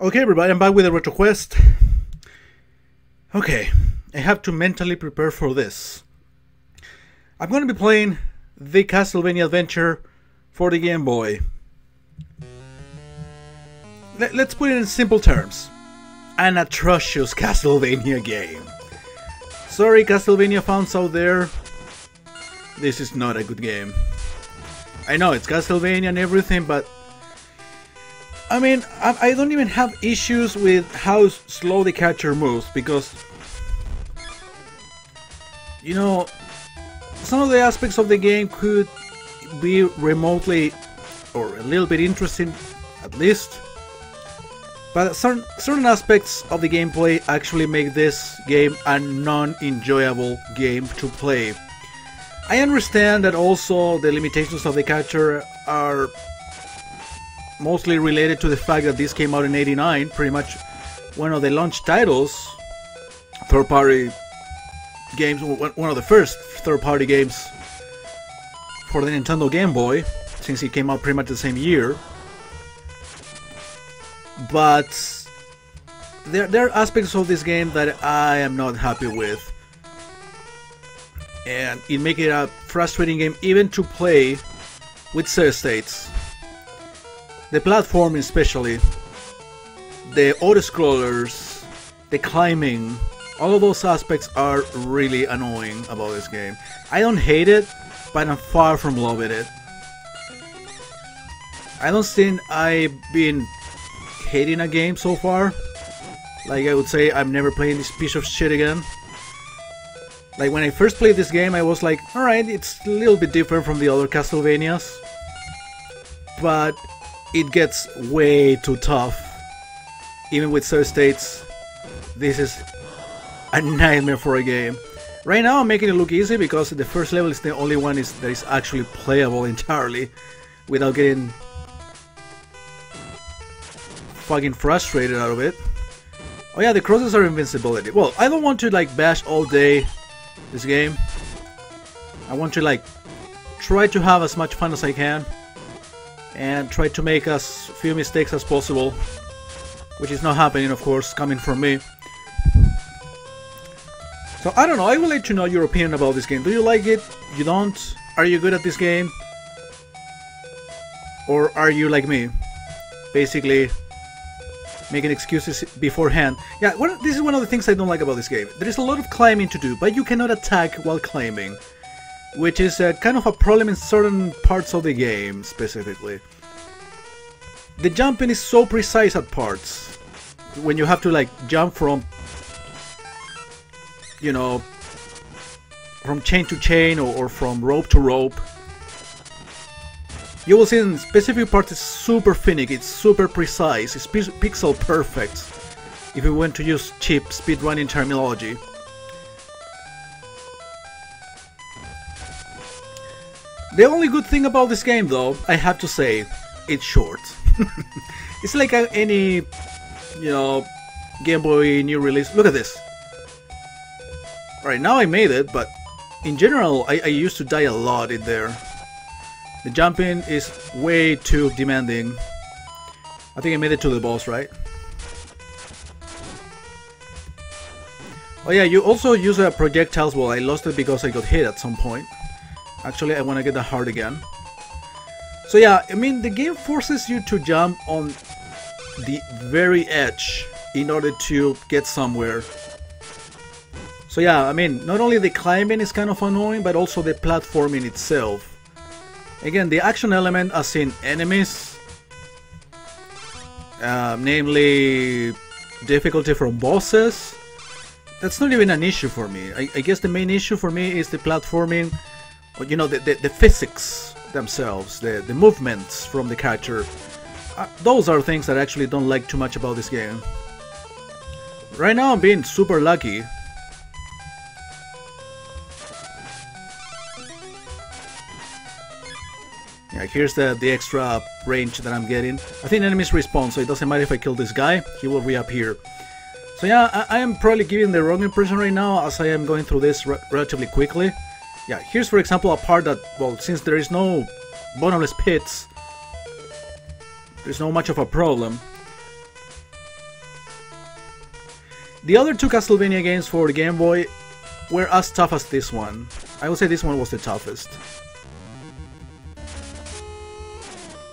Okay, everybody, I'm back with a retro quest. Okay, I have to mentally prepare for this. I'm going to be playing the Castlevania adventure for the Game Boy. Let's put it in simple terms. An atrocious Castlevania game. Sorry, Castlevania fans out there. This is not a good game. I know it's Castlevania and everything, but I mean, I don't even have issues with how slow the catcher moves, because, you know, some of the aspects of the game could be remotely or a little bit interesting, at least, but certain aspects of the gameplay actually make this game a non-enjoyable game to play. I understand that also the limitations of the catcher are mostly related to the fact that this came out in '89, pretty much one of the launch titles, third-party games, one of the first third-party games for the Nintendo Game Boy, since it came out pretty much the same year. But there are aspects of this game that I am not happy with, and it makes it a frustrating game even to play with save states. The platforming especially, the auto-scrollers, the climbing, all of those aspects are really annoying about this game. I don't hate it, but I'm far from loving it. I don't think I've been hating a game so far. Like, I would say I'm never playing this piece of shit again. Like, when I first played this game I was like, alright, it's a little bit different from the other Castlevanias, but it gets way too tough. Even with save states, this is a nightmare for a game. Right now I'm making it look easy because the first level is the only one that is actually playable entirely without getting fucking frustrated out of it. Oh yeah, the crosses are invincibility. Well, I don't want to like bash all day this game. I want to like try to have as much fun as I can and try to make as few mistakes as possible, which is not happening, of course, coming from me. So I don't know, I would like to know your opinion about this game. Do you like it? You don't? Are you good at this game? Or are you like me, basically making excuses beforehand? Yeah, this is one of the things I don't like about this game. There is a lot of climbing to do, but you cannot attack while climbing, which is kind of a problem in certain parts of the game, specifically. The jumping is so precise at parts, when you have to like jump from, you know, from chain to chain or from rope to rope. You will see in specific parts it's super finicky, it's super precise, it's pixel perfect, if you want to use cheap speedrunning terminology. The only good thing about this game, though, I have to say, it's short. It's like any, you know, Game Boy new release. Look at this. Alright, now I made it, but in general, I used to die a lot in there. The jumping is way too demanding. I think I made it to the boss, right? Oh yeah, you also use projectiles. Well, I lost it because I got hit at some point. Actually, I want to get the heart again. So yeah, I mean, the game forces you to jump on the very edge in order to get somewhere. So yeah, I mean, not only the climbing is kind of annoying, but also the platforming itself. Again, the action element as in enemies, namely difficulty from bosses, that's not even an issue for me. I guess the main issue for me is the platforming. You know, the physics themselves, the movements from the catcher. Those are things that I actually don't like too much about this game. Right now I'm being super lucky. Yeah, here's the extra range that I'm getting. I think enemies respawn, so it doesn't matter if I kill this guy, he will reappear. So yeah, I am probably giving the wrong impression right now as I am going through this relatively quickly. Yeah, here's for example a part that, well, since there is no bottomless pits, there's not much of a problem. The other two Castlevania games for the Game Boy were as tough as this one. I would say this one was the toughest.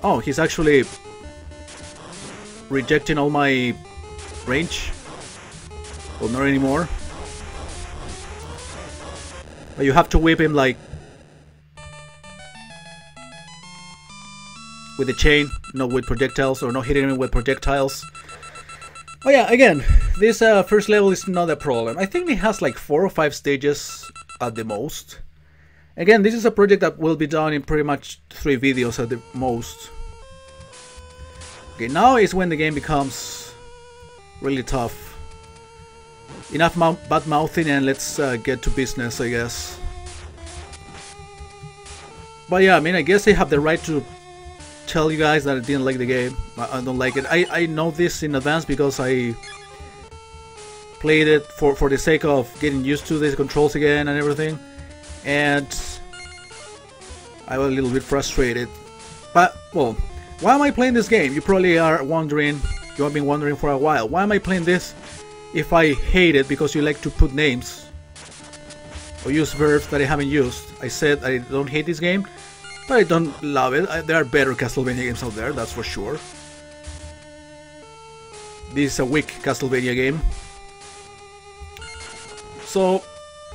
Oh, he's actually rejecting all my range. Well, not anymore. But you have to whip him like with the chain, not with projectiles, or not hitting him with projectiles. Oh yeah, again, this first level is not a problem. I think it has like 4 or 5 stages at the most. Again, this is a project that will be done in pretty much 3 videos at the most. Okay, now is when the game becomes really tough. Enough bad mouthing and let's get to business, I guess. But yeah, I mean, I guess I have the right to tell you guys that I didn't like the game. I don't like it. I know this in advance because I played it for the sake of getting used to these controls again and everything. And I was a little bit frustrated. But, well, why am I playing this game? You probably are wondering, you have been wondering for a while. Why am I playing this if I hate it because you like to put names or use verbs that I haven't used? I said I don't hate this game, but I don't love it. There are better Castlevania games out there, that's for sure. This is a weak Castlevania game. So,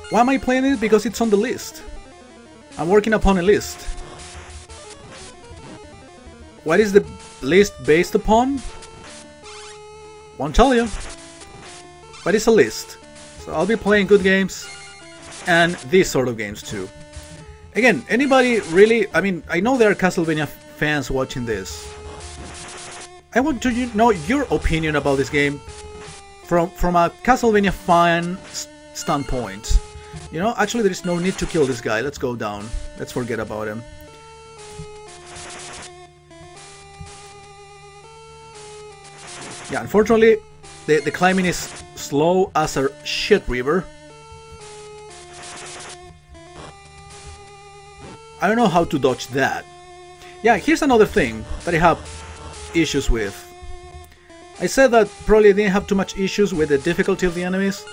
why am I playing it? Because it's on the list. I'm working upon a list. What is the list based upon? Won't tell you. But it's a list. So I'll be playing good games and these sort of games too. Again, anybody really, I mean, I know there are Castlevania fans watching this. I want to know your opinion about this game from a Castlevania fan standpoint. You know, actually there is no need to kill this guy. Let's go down. Let's forget about him. Yeah, unfortunately, the climbing is slow as a shit river. I don't know how to dodge that. Yeah, here's another thing that I have issues with. I said that probably I didn't have too much issues with the difficulty of the enemies,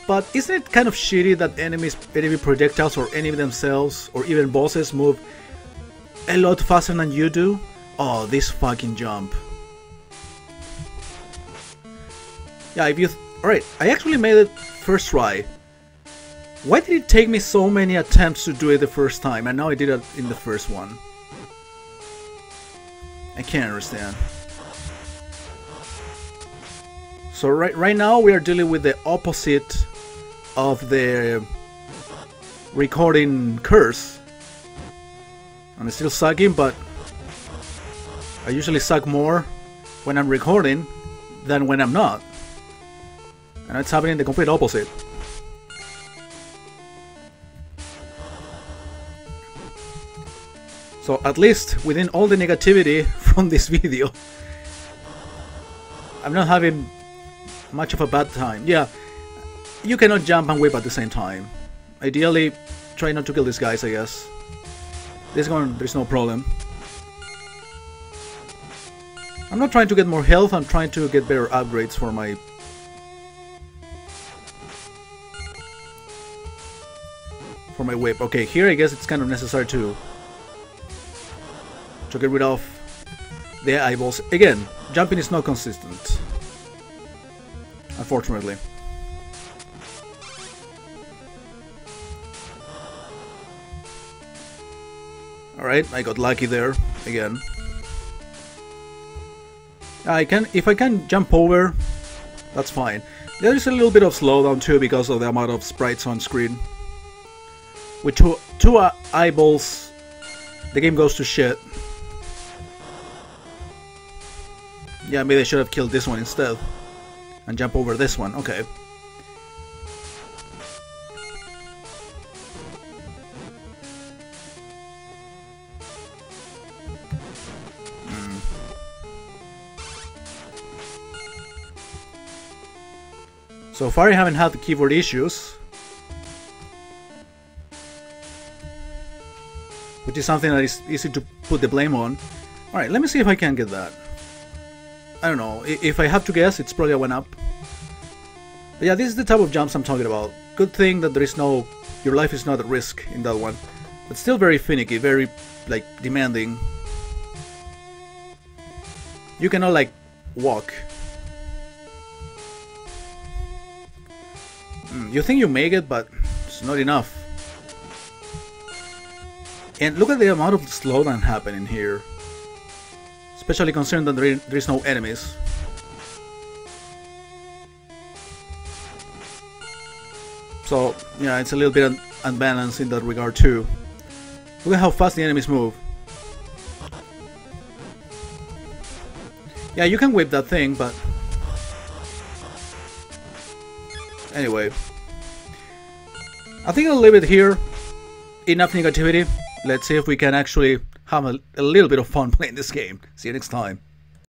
but isn't it kind of shitty that enemy projectiles or enemy themselves or even bosses move a lot faster than you do? Oh, this fucking jump. Yeah, if you... Alright, I actually made it first try. Why did it take me so many attempts to do it the first time, and now I did it in the first one? I can't understand. So right now we are dealing with the opposite of the recording curse. I'm still sucking, but I usually suck more when I'm recording than when I'm not. And it's happening the complete opposite. So at least within all the negativity from this video, I'm not having much of a bad time. Yeah, you cannot jump and whip at the same time. Ideally, try not to kill these guys, I guess. This one, there's no problem. I'm not trying to get more health, I'm trying to get better upgrades for my... whip. Okay, here I guess it's kind of necessary to get rid of the eyeballs. Again, jumping is not consistent, unfortunately. Alright, I got lucky there, again. If I can jump over, that's fine. There is a little bit of slowdown too because of the amount of sprites on screen. With two eyeballs, the game goes to shit. Yeah, maybe I should have killed this one instead and jump over this one. Okay. So far I haven't had the keyboard issues, which is something that is easy to put the blame on. Alright, let me see if I can get that. I don't know, if I have to guess, it's probably a 1-up. But yeah, this is the type of jumps I'm talking about. Good thing that there is no... your life is not at risk in that one. But still very finicky, very, like, demanding. You cannot, like, walk. You think you make it, but it's not enough. And look at the amount of slowdown happening here. Especially considering that there is no enemies. So, yeah, it's a little bit unbalanced in that regard too. Look at how fast the enemies move. Yeah, you can whip that thing, but... Anyway. I think I'll leave it here. Enough negativity. Let's see if we can actually have a little bit of fun playing this game. See you next time.